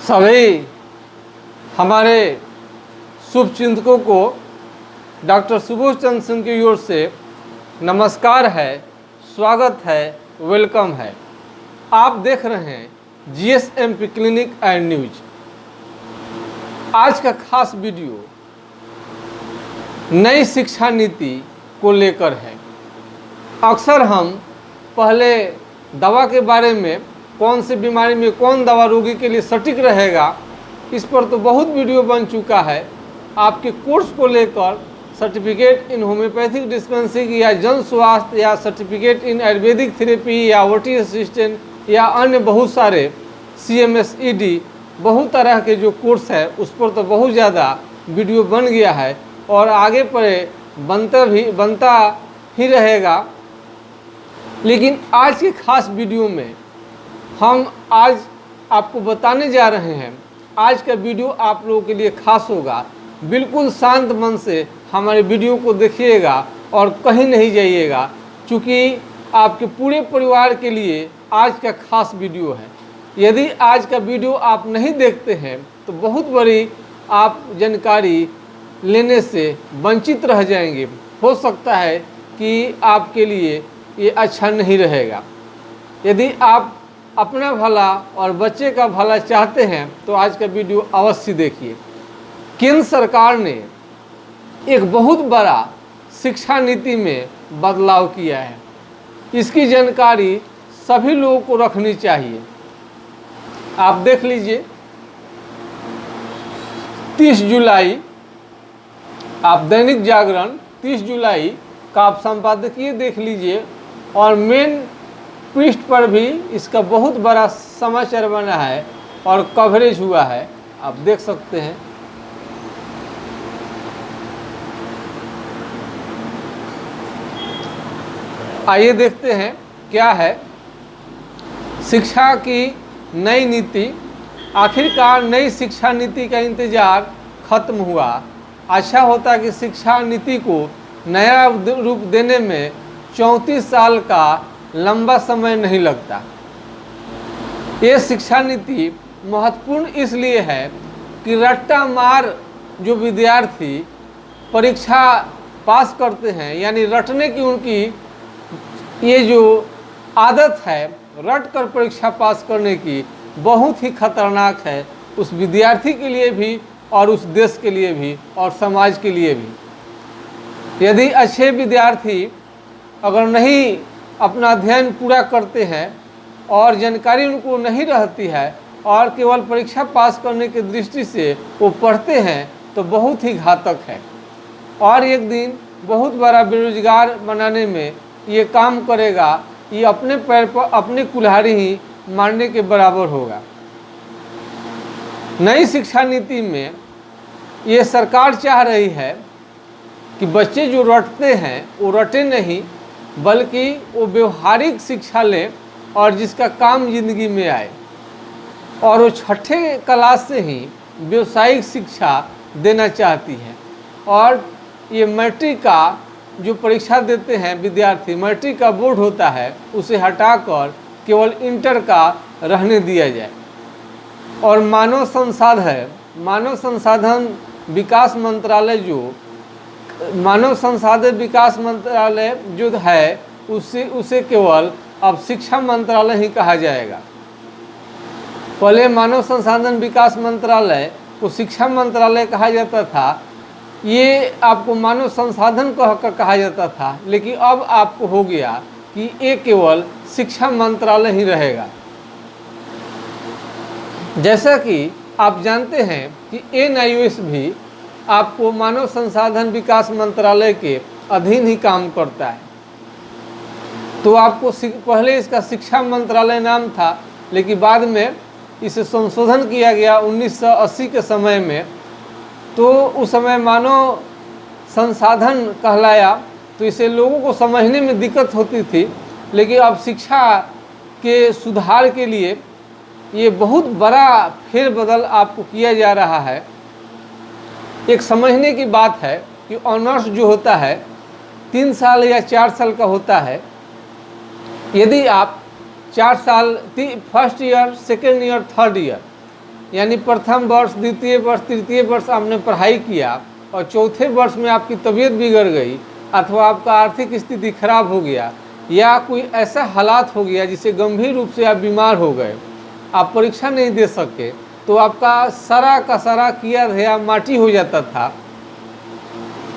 सभी हमारे शुभचिंतकों को डॉक्टर सुबोध चंद्र सिंह की ओर से नमस्कार है, स्वागत है, वेलकम है। आप देख रहे हैं जीएसएमपी क्लिनिक एंड न्यूज। आज का खास वीडियो नई शिक्षा नीति को लेकर है। अक्सर हम पहले दवा के बारे में, कौन सी बीमारी में कौन दवा रोगी के लिए सटीक रहेगा, इस पर तो बहुत वीडियो बन चुका है। आपके कोर्स को लेकर सर्टिफिकेट इन होम्योपैथिक डिस्पेंसिंग या जन स्वास्थ्य या सर्टिफिकेट इन आयुर्वेदिक थेरेपी या ओटी असिस्टेंट या अन्य बहुत सारे CMSED बहुत तरह के जो कोर्स है उस पर तो बहुत ज़्यादा वीडियो बन गया है और आगे पर बनता ही रहेगा। लेकिन आज के खास वीडियो में हम आज आपको बताने जा रहे हैं। आज का वीडियो आप लोगों के लिए खास होगा। बिल्कुल शांत मन से हमारे वीडियो को देखिएगा और कहीं नहीं जाइएगा, क्योंकि आपके पूरे परिवार के लिए आज का खास वीडियो है। यदि आज का वीडियो आप नहीं देखते हैं तो बहुत बड़ी आप जानकारी लेने से वंचित रह जाएंगे। हो सकता है कि आपके लिए ये अच्छा नहीं रहेगा। यदि आप अपना भला और बच्चे का भला चाहते हैं तो आज का वीडियो अवश्य देखिए। केंद्र सरकार ने एक बहुत बड़ा शिक्षा नीति में बदलाव किया है। इसकी जानकारी सभी लोगों को रखनी चाहिए। आप देख लीजिए, 30 जुलाई आप दैनिक जागरण 30 जुलाई का आप संपादकीय देख लीजिए और मेन पृष्ठ पर भी इसका बहुत बड़ा समाचार बना है और कवरेज हुआ है, आप देख सकते हैं। आइए देखते हैं क्या है शिक्षा की नई नीति। आखिरकार नई शिक्षा नीति का इंतजार खत्म हुआ। अच्छा होता कि शिक्षा नीति को नया रूप देने में 34 साल का लंबा समय नहीं लगता। ये शिक्षा नीति महत्वपूर्ण इसलिए है कि रट्टा मार जो विद्यार्थी परीक्षा पास करते हैं, यानी रटने की उनकी ये जो आदत है, रट कर परीक्षा पास करने की, बहुत ही खतरनाक है उस विद्यार्थी के लिए भी और उस देश के लिए भी और समाज के लिए भी। यदि अच्छे विद्यार्थी अगर नहीं अपना अध्ययन पूरा करते हैं और जानकारी उनको नहीं रहती है और केवल परीक्षा पास करने की दृष्टि से वो पढ़ते हैं तो बहुत ही घातक है और एक दिन बहुत बड़ा बेरोजगार बनाने में ये काम करेगा। ये अपने पैर पर अपने कुल्हाड़ी ही मारने के बराबर होगा। नई शिक्षा नीति में ये सरकार चाह रही है कि बच्चे जो रटते हैं वो रटे नहीं, बल्कि वो व्यवहारिक शिक्षा लें और जिसका काम जिंदगी में आए, और वो छठे क्लास से ही व्यावसायिक शिक्षा देना चाहती है। और ये मैट्रिक का जो परीक्षा देते हैं विद्यार्थी, मैट्रिक का बोर्ड होता है, उसे हटाकर केवल इंटर का रहने दिया जाए। और मानव संसाधन विकास मंत्रालय जो है उसे केवल अब शिक्षा मंत्रालय ही कहा जाएगा। पहले मानव संसाधन विकास मंत्रालय को शिक्षा मंत्रालय कहा जाता था। ये आपको मानव संसाधन कहकर कहा जाता था, लेकिन अब आपको हो गया कि ये केवल शिक्षा मंत्रालय ही रहेगा। जैसा कि आप जानते हैं कि NIOS भी आपको मानव संसाधन विकास मंत्रालय के अधीन ही काम करता है। तो आपको पहले इसका शिक्षा मंत्रालय नाम था, लेकिन बाद में इसे संशोधन किया गया 1980 के समय में। तो उस समय मानव संसाधन कहलाया, तो इसे लोगों को समझने में दिक्कत होती थी। लेकिन अब शिक्षा के सुधार के लिए ये बहुत बड़ा फेरबदल आपको किया जा रहा है। एक समझने की बात है कि ऑनर्स जो होता है 3 साल या 4 साल का होता है। यदि आप 4 साल first year, second year, third year यानी प्रथम वर्ष, द्वितीय वर्ष, तृतीय वर्ष आपने पढ़ाई किया और चौथे वर्ष में आपकी तबीयत बिगड़ गई अथवा आपका आर्थिक स्थिति खराब हो गया या कोई ऐसा हालात हो गया जिससे गंभीर रूप से आप बीमार हो गए, आप परीक्षा नहीं दे सके, तो आपका सारा का सारा किया धया माटी हो जाता था।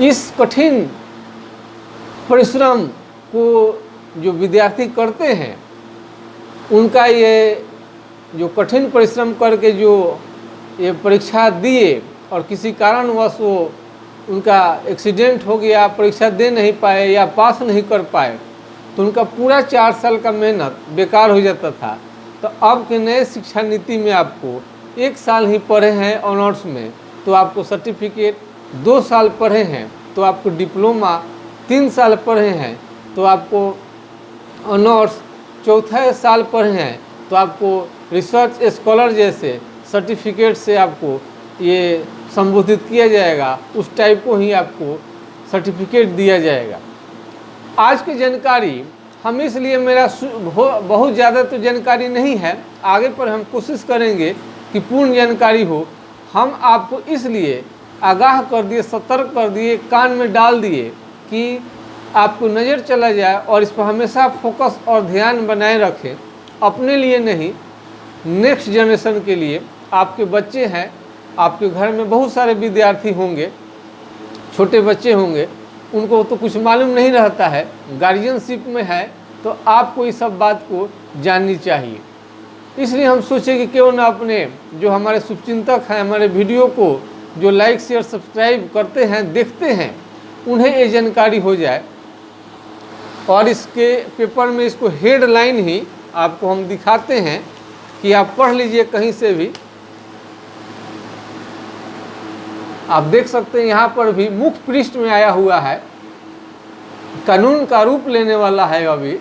इस कठिन परिश्रम को जो विद्यार्थी करते हैं उनका ये जो कठिन परिश्रम करके जो ये परीक्षा दिए और किसी कारणवश वो उनका एक्सीडेंट हो गया, परीक्षा दे नहीं पाए या पास नहीं कर पाए, तो उनका पूरा 4 साल का मेहनत बेकार हो जाता था। तो अब के नए शिक्षा नीति में आपको 1 साल ही पढ़े हैं ऑनर्स में तो आपको सर्टिफिकेट, 2 साल पढ़े हैं तो आपको डिप्लोमा, 3 साल पढ़े हैं तो आपको ऑनर्स, चौथे साल पढ़े हैं तो आपको रिसर्च स्कॉलर जैसे सर्टिफिकेट से आपको ये संबोधित किया जाएगा, उस टाइप को ही आपको सर्टिफिकेट दिया जाएगा। आज की जानकारी हम इसलिए मेरा बहुत ज़्यादा तो जानकारी नहीं है, आगे पर हम कोशिश करेंगे कि पूर्ण जानकारी हो। हम आपको इसलिए आगाह कर दिए, सतर्क कर दिए, कान में डाल दिए कि आपको नज़र चला जाए और इस पर हमेशा फोकस और ध्यान बनाए रखें, अपने लिए नहीं, नेक्स्ट जनरेशन के लिए। आपके बच्चे हैं, आपके घर में बहुत सारे विद्यार्थी होंगे, छोटे बच्चे होंगे, उनको तो कुछ मालूम नहीं रहता है, गार्जियनशिप में है, तो आपको इस सब बात को जाननी चाहिए। इसलिए हम सोचे कि क्यों ना अपने जो हमारे शुभचिंतक हैं, हमारे वीडियो को जो लाइक शेयर सब्सक्राइब करते हैं, देखते हैं, उन्हें ये जानकारी हो जाए। और इसके पेपर में इसको हेडलाइन ही आपको हम दिखाते हैं कि आप पढ़ लीजिए कहीं से भी। आप देख सकते हैं यहाँ पर भी मुख्य पृष्ठ में आया हुआ है, कानून का रूप लेने वाला है अभी।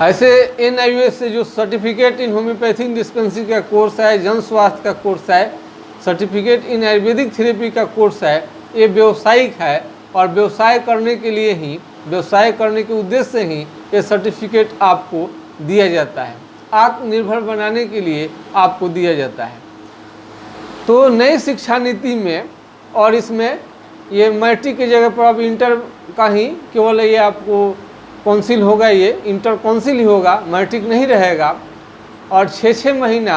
ऐसे NIOS से जो सर्टिफिकेट इन होम्योपैथिक डिस्पेंसरी का कोर्स है, जन स्वास्थ्य का कोर्स है, सर्टिफिकेट इन आयुर्वेदिक थेरेपी का कोर्स है, ये व्यावसायिक है और व्यवसाय करने के लिए ही, व्यवसाय करने के उद्देश्य से ही ये सर्टिफिकेट आपको दिया जाता है, आत्मनिर्भर बनाने के लिए आपको दिया जाता है। तो नई शिक्षा नीति में और इसमें ये मैट्रिक की जगह पर अब इंटर का ही केवल ये आपको काउंसिल होगा, ये इंटर काउंसिल ही होगा, मैट्रिक नहीं रहेगा। और 6-6 महीना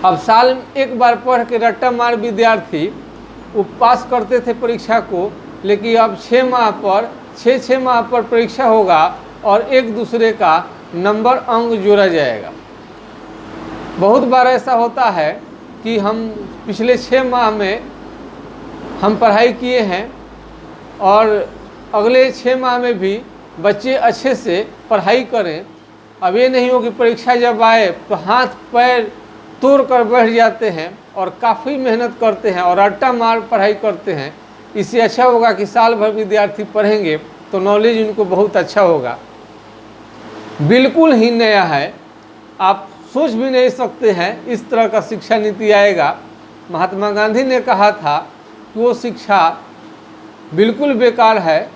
अब साल में एक बार पढ़ के रट्टा मार विद्यार्थी वो पास करते थे परीक्षा को, लेकिन अब 6 माह पर परीक्षा होगा और एक दूसरे का नंबर अंक जोड़ा जाएगा। बहुत बार ऐसा होता है कि हम पिछले 6 माह में हम पढ़ाई किए हैं और अगले 6 माह में भी बच्चे अच्छे से पढ़ाई करें। अब ये नहीं हो कि परीक्षा जब आए तो हाथ पैर तोड़ कर बैठ जाते हैं और काफ़ी मेहनत करते हैं और रट्टा मार पढ़ाई करते हैं। इससे अच्छा होगा कि साल भर विद्यार्थी पढ़ेंगे तो नॉलेज उनको बहुत अच्छा होगा। बिल्कुल ही नया है, आप सोच भी नहीं सकते हैं इस तरह का शिक्षा नीति आएगा। महात्मा गांधी ने कहा था कि वो शिक्षा बिल्कुल बेकार है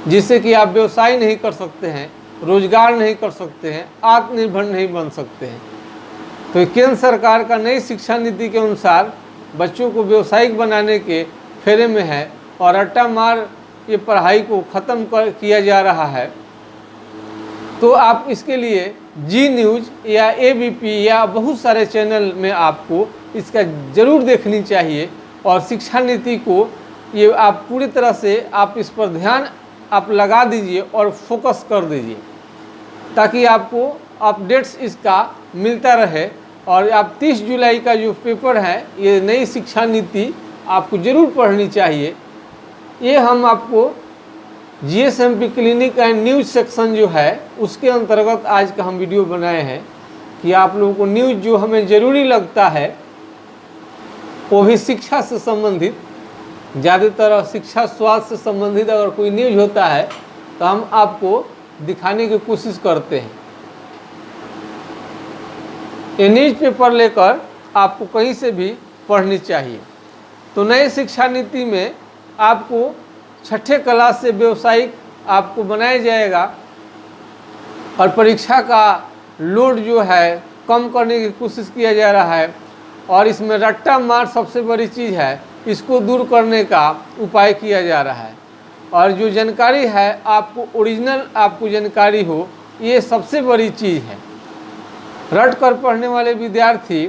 जिससे कि आप व्यवसाय नहीं कर सकते हैं, रोजगार नहीं कर सकते हैं, आत्मनिर्भर नहीं बन सकते हैं। तो केंद्र सरकार का नई शिक्षा नीति के अनुसार बच्चों को व्यवसायिक बनाने के फेरे में है और रट्टा मार ये पढ़ाई को ख़त्म किया जा रहा है। तो आप इसके लिए जी न्यूज़ या ABP या बहुत सारे चैनल में आपको इसका ज़रूर देखनी चाहिए और शिक्षा नीति को ये आप पूरी तरह से आप इस पर ध्यान आप लगा दीजिए और फोकस कर दीजिए ताकि आपको अपडेट्स इसका मिलता रहे। और आप 30 जुलाई का जो पेपर है ये नई शिक्षा नीति आपको ज़रूर पढ़नी चाहिए। ये हम आपको GSMP clinic and news section जो है उसके अंतर्गत आज का हम वीडियो बनाए हैं कि आप लोगों को न्यूज़ जो हमें ज़रूरी लगता है वो भी शिक्षा से संबंधित, ज़्यादातर शिक्षा स्वास्थ्य से संबंधित अगर कोई न्यूज़ होता है तो हम आपको दिखाने की कोशिश करते हैं। ये न्यूज़ पेपर लेकर आपको कहीं से भी पढ़नी चाहिए। तो नई शिक्षा नीति में आपको छठे क्लास से व्यवसायिक आपको बनाया जाएगा और परीक्षा का लोड जो है कम करने की कोशिश किया जा रहा है। और इसमें रट्टा मार सबसे बड़ी चीज़ है, इसको दूर करने का उपाय किया जा रहा है। और जो जानकारी है आपको ओरिजिनल आपको जानकारी हो, ये सबसे बड़ी चीज़ है। रट कर पढ़ने वाले विद्यार्थी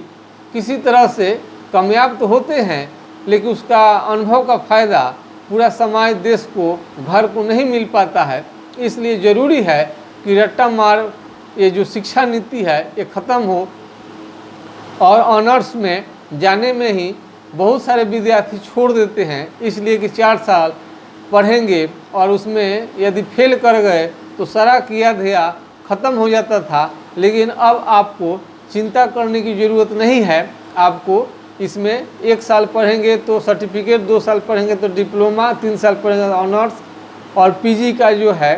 किसी तरह से कामयाब तो होते हैं, लेकिन उसका अनुभव का फ़ायदा पूरा समाज, देश को, घर को नहीं मिल पाता है। इसलिए ज़रूरी है कि रट्टा मार ये जो शिक्षा नीति है ये ख़त्म हो। और ऑनर्स में जाने में ही बहुत सारे विद्यार्थी छोड़ देते हैं, इसलिए कि 4 साल पढ़ेंगे और उसमें यदि फेल कर गए तो सारा किया धया ख़त्म हो जाता था। लेकिन अब आपको चिंता करने की ज़रूरत नहीं है। आपको इसमें 1 साल पढ़ेंगे तो सर्टिफिकेट, 2 साल पढ़ेंगे तो डिप्लोमा, 3 साल पढ़ेंगे तो ऑनर्स, और पीजी का जो है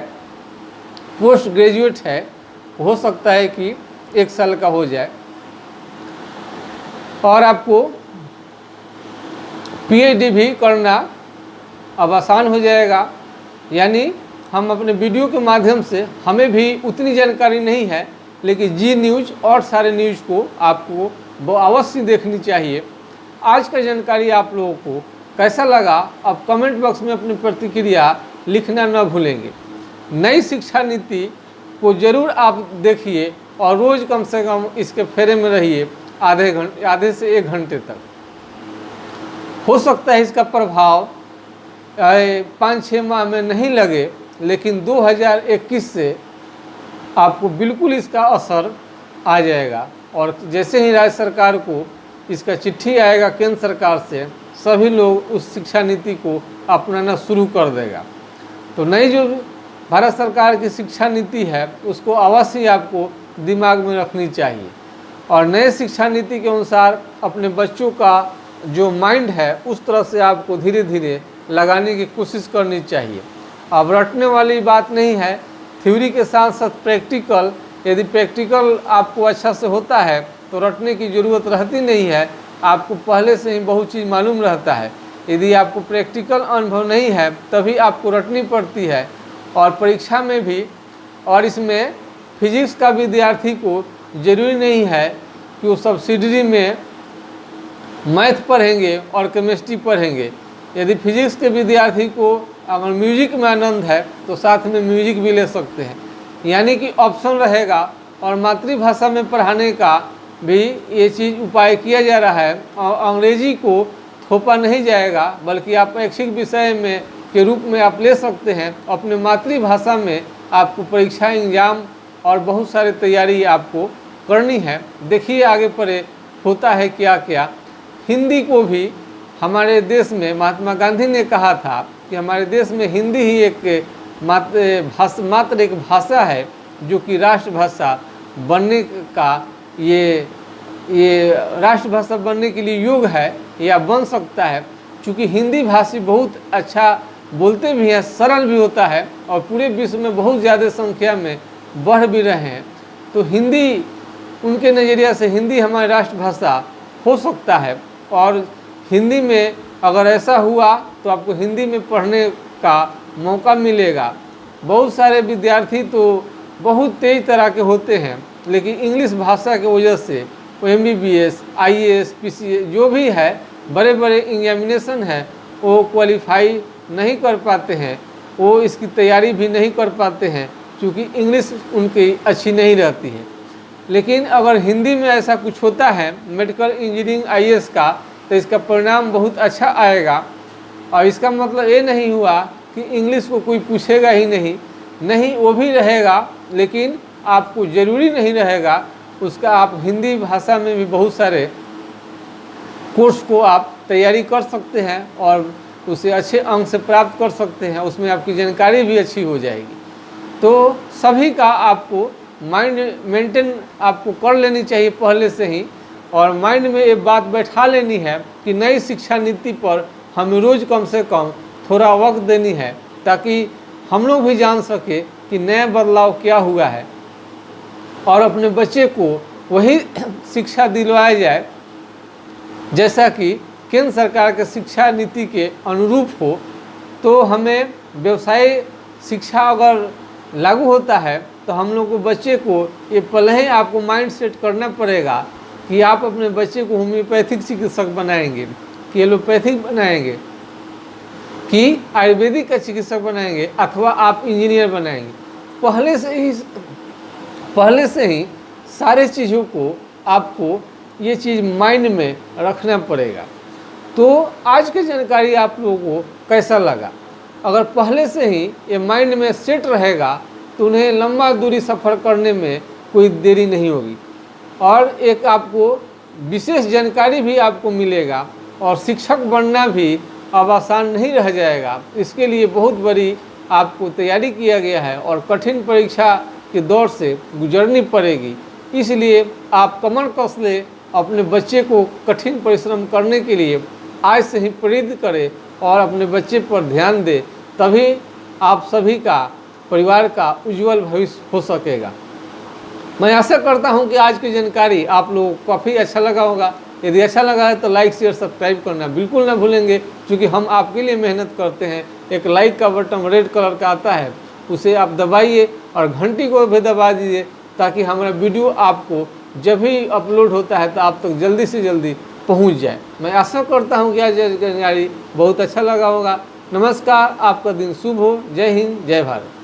पोस्ट ग्रेजुएट है हो सकता है कि 1 साल का हो जाए। और आपको पीएचडी भी करना अब आसान हो जाएगा। यानी हम अपने वीडियो के माध्यम से, हमें भी उतनी जानकारी नहीं है, लेकिन जी न्यूज़ और सारे न्यूज़ को आपको वो अवश्य देखनी चाहिए। आज का जानकारी आप लोगों को कैसा लगा, आप कमेंट बॉक्स में अपनी प्रतिक्रिया लिखना न भूलेंगे। नई शिक्षा नीति को ज़रूर आप देखिए और रोज़ कम से कम इसके फेरे में रहिए आधे से 1 घंटे तक। हो सकता है इसका प्रभाव 5-6 माह में नहीं लगे, लेकिन 2021 से आपको बिल्कुल इसका असर आ जाएगा। और जैसे ही राज्य सरकार को इसका चिट्ठी आएगा केंद्र सरकार से, सभी लोग उस शिक्षा नीति को अपनाना शुरू कर देगा। तो नई जो भारत सरकार की शिक्षा नीति है उसको अवश्य आपको दिमाग में रखनी चाहिए और नए शिक्षा नीति के अनुसार अपने बच्चों का जो माइंड है उस तरह से आपको धीरे धीरे लगाने की कोशिश करनी चाहिए। अब रटने वाली बात नहीं है, थ्योरी के साथ साथ प्रैक्टिकल, यदि प्रैक्टिकल आपको अच्छा से होता है तो रटने की ज़रूरत रहती नहीं है, आपको पहले से ही बहुत चीज़ मालूम रहता है। यदि आपको प्रैक्टिकल अनुभव नहीं है तभी आपको रटनी पड़ती है और परीक्षा में भी। और इसमें फिजिक्स का विद्यार्थी को ज़रूरी नहीं है कि वो सब्सिडरी में मैथ पढ़ेंगे और केमिस्ट्री पढ़ेंगे। यदि फिजिक्स के विद्यार्थी को अगर म्यूजिक में आनंद है तो साथ में म्यूजिक भी ले सकते हैं, यानी कि ऑप्शन रहेगा। और मातृभाषा में पढ़ाने का भी ये चीज़ उपाय किया जा रहा है और अंग्रेजी को थोपा नहीं जाएगा, बल्कि आप ऐच्छिक विषय में के रूप में आप ले सकते हैं। अपने मातृभाषा में आपको परीक्षा, एग्जाम और बहुत सारी तैयारी आपको करनी है। देखिए आगे पड़े होता है क्या क्या। हिंदी को भी हमारे देश में महात्मा गांधी ने कहा था कि हमारे देश में हिंदी ही एक मात्र एक भाषा है जो कि राष्ट्रभाषा बनने का ये राष्ट्रभाषा बनने के लिए योग्य है या बन सकता है। क्योंकि हिंदी भाषी बहुत अच्छा बोलते भी हैं, सरल भी होता है और पूरे विश्व में बहुत ज़्यादा संख्या में बढ़ भी रहे हैं। तो हिंदी, उनके नज़रिया से हिंदी हमारी राष्ट्रभाषा हो सकता है। और हिंदी में अगर ऐसा हुआ तो आपको हिंदी में पढ़ने का मौका मिलेगा। बहुत सारे विद्यार्थी तो बहुत तेज तरह के होते हैं, लेकिन इंग्लिश भाषा की वजह से वो MBBS, IAS, PCA जो भी है बड़े बड़े एग्जामिनेशन है वो क्वालिफाई नहीं कर पाते हैं, वो इसकी तैयारी भी नहीं कर पाते हैं क्योंकि इंग्लिश उनकी अच्छी नहीं रहती है। लेकिन अगर हिंदी में ऐसा कुछ होता है मेडिकल इंजीनियरिंग IAS का, तो इसका परिणाम बहुत अच्छा आएगा। और इसका मतलब ये नहीं हुआ कि इंग्लिश को कोई पूछेगा ही नहीं, वो भी रहेगा, लेकिन आपको ज़रूरी नहीं रहेगा उसका। आप हिंदी भाषा में भी बहुत सारे कोर्स को आप तैयारी कर सकते हैं और उसे अच्छे अंक से प्राप्त कर सकते हैं, उसमें आपकी जानकारी भी अच्छी हो जाएगी। तो सभी का आपको माइंड मेंटेन आपको कर लेनी चाहिए पहले से ही, और माइंड में ये बात बैठा लेनी है कि नई शिक्षा नीति पर हमें रोज़ कम से कम थोड़ा वक्त देनी है, ताकि हम लोग भी जान सके कि नया बदलाव क्या हुआ है और अपने बच्चे को वही शिक्षा दिलवाया जाए जैसा कि केंद्र सरकार के शिक्षा नीति के अनुरूप हो, तो हमें व्यवसाय शिक्षा अगर लागू होता है तो हम लोग को बच्चे को ये पहले ही आपको माइंड सेट करना पड़ेगा कि आप अपने बच्चे को होम्योपैथिक चिकित्सक बनाएंगे, कि एलोपैथिक बनाएंगे, कि आयुर्वेदिक का चिकित्सक बनाएंगे, अथवा आप इंजीनियर बनाएंगे। पहले से ही सारे चीज़ों को आपको ये चीज़ माइंड में रखना पड़ेगा। तो आज की जानकारी आप लोगों को कैसा लगा? अगर पहले से ही ये माइंड में सेट रहेगा तो उन्हें लंबा दूरी सफ़र करने में कोई देरी नहीं होगी, और एक आपको विशेष जानकारी भी आपको मिलेगा, और शिक्षक बनना भी अब आसान नहीं रह जाएगा। इसके लिए बहुत बड़ी आपको तैयारी किया गया है और कठिन परीक्षा के दौर से गुजरनी पड़ेगी। इसलिए आप कमर कस ले, अपने बच्चे को कठिन परिश्रम करने के लिए आज से ही प्रेरित करें और अपने बच्चे पर ध्यान दें, तभी आप सभी का, परिवार का उज्जवल भविष्य हो सकेगा। मैं आशा करता हूं कि आज की जानकारी आप लोगों को काफ़ी अच्छा लगा होगा। यदि अच्छा लगा है तो लाइक शेयर सब्सक्राइब करना बिल्कुल ना भूलेंगे, क्योंकि हम आपके लिए मेहनत करते हैं। एक लाइक का बटन रेड कलर का आता है, उसे आप दबाइए और घंटी को भी दबा दीजिए, ताकि हमारा वीडियो आपको जब भी अपलोड होता है तो आप तक जल्दी से जल्दी पहुंच जाए। मैं आशा करता हूं कि आज जानकारी बहुत अच्छा लगा होगा। नमस्कार, आपका दिन शुभ हो। जय हिंद, जय भारत।